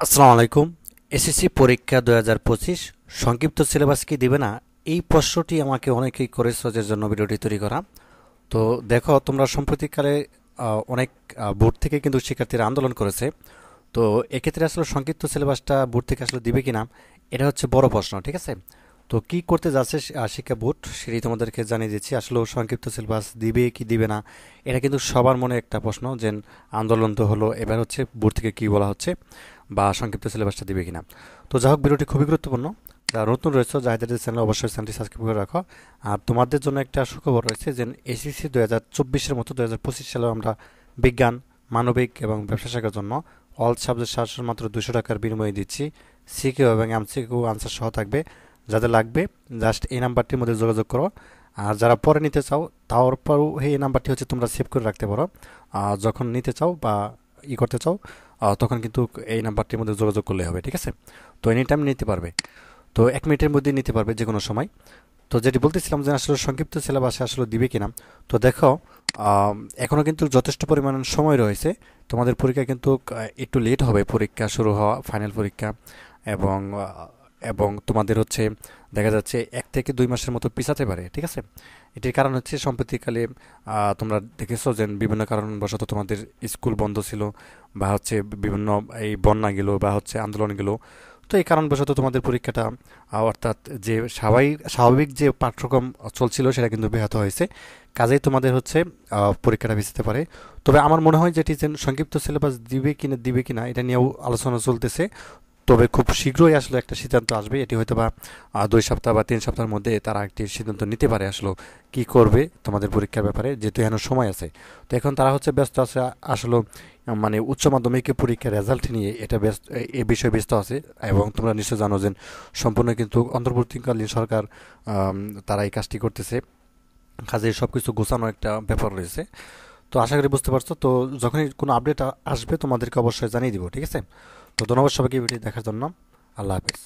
আসসালামু আলাইকুম। এসএসসি পরীক্ষা ২০২৫ সংক্ষিপ্ত সিলেবাস কি দিবে না, এই প্রশ্নটি আমাকে অনেকেই করেছো, যে জন্য ভিডিওটি তৈরি করা। তো দেখো, তোমরা সম্প্রতিকালে অনেক বোর্ড থেকে কিন্তু শিক্ষার্থীরা আন্দোলন করেছে। তো এক্ষেত্রে আসলে সংক্ষিপ্ত সিলেবাসটা বোর্ড থেকে আসলে দিবে কিনা, এটা হচ্ছে বড় প্রশ্ন। ঠিক আছে, তো কি করতে যাচ্ছে শিক্ষা বোর্ড, সেটি তোমাদেরকে জানিয়ে দিচ্ছি। আসলে সংক্ষিপ্ত সিলেবাস দিবে কি দিবে না, এটা কিন্তু সবার মনে একটা প্রশ্ন, যে আন্দোলন তো হলো, এবার হচ্ছে বোর্ড থেকে কি বলা হচ্ছে, বা সংক্ষিপ্ত সিলেবাসটা দিবে কিনা। তো যাই হোক, ভিডিওটি খুবই গুরুত্বপূর্ণ। যারা নতুন রয়েছে, যাদের চ্যানেল, অবশ্যই চ্যানেলটি সাবস্ক্রাইব করে রাখো। আর তোমাদের জন্য একটা সুখবর রয়েছে, যে এসএসসি ২০২৪-এর মতো ২০২৫ সালেও আমরা বিজ্ঞান, মানবিক এবং ব্যবসা শাখার জন্য অল সাবজেক্ট সাতশো মাত্র ২০০ টাকার বিনিময়ে দিচ্ছি। সিকিউ এবং এমসিকিউ আনসার সহ থাকবে। যাদের লাগবে জাস্ট এই নাম্বারটির মধ্যে যোগাযোগ করো। আর যারা পরে নিতে চাও, তারপরও এই নাম্বারটি হচ্ছে তোমরা সেভ করে রাখতে পারো। যখন নিতে চাও বা করতে চাও, তখন কিন্তু এই নাম্বারটির মধ্যে যোগাযোগ করলে হবে। ঠিক আছে, তো এনি টাইম নিতে পারবে। তো ১ মিনিটের মধ্যে নিতে পারবে, যে কোনো সময়। তো যেটি বলতেছিলাম, যে আসলে সংক্ষিপ্ত সিলেবাসে আসলে দিবে কিনা। তো দেখো, এখনও কিন্তু যথেষ্ট পরিমাণ সময় রয়েছে। তোমাদের পরীক্ষা কিন্তু একটু লেট হবে, পরীক্ষা শুরু হওয়া, ফাইনাল পরীক্ষা। এবং এবং তোমাদের হচ্ছে দেখা যাচ্ছে ১ থেকে ২ মাসের মতো পিছাতে পারে। ঠিক আছে, এটির কারণ হচ্ছে সম্প্রতিকালে তোমরা দেখেছো যে বিভিন্ন কারণবশত তোমাদের স্কুল বন্ধ ছিল, বা হচ্ছে বিভিন্ন এই বন্যা গেলো, বা হচ্ছে আন্দোলন গেলো। তো এই কারণবশত তোমাদের পরীক্ষাটা অর্থাৎ যে স্বাভাবিক যে পাঠ্যক্রম চলছিল, সেটা কিন্তু ব্যাহত হয়েছে। কাজেই তোমাদের হচ্ছে পরীক্ষাটা পিছাতে পারে। তবে আমার মনে হয় যে এটি যে সংক্ষিপ্ত সিলেবাস দিবে কিনা এটা নিয়েও আলোচনা চলতেছে। তবে খুব শীঘ্রই আসলে একটা সিদ্ধান্ত আসবে। এটি হয়তো বা ২ সপ্তাহ বা ৩ সপ্তাহের মধ্যে তারা একটি সিদ্ধান্ত নিতে পারে আসলে কি করবে তোমাদের পরীক্ষার ব্যাপারে, যেহেতু এখনো সময় আছে। তো এখন তারা হচ্ছে ব্যস্ত আছে আসলে, মানে উচ্চ মাধ্যমিকের পরীক্ষার রেজাল্ট নিয়ে এটা ব্যস্ত, এ বিষয়ে ব্যস্ত আছে। এবং তোমরা নিশ্চয় জানো যে সম্পূর্ণ কিন্তু অন্তর্বর্তীকালীন সরকার তারা এই কাজটি করতেছে। কাজে সব কিছু গোছানো একটা ব্যাপার রয়েছে। তো আশা করি বুঝতে পারছো। তো যখনই কোনো আপডেট আসবে তোমাদেরকে অবশ্যই জানিয়ে দিব। ঠিক আছে, তো ধন্যবাদ সবাইকে ভিডিও দেখার জন্য। আল্লাহ হাফেজ।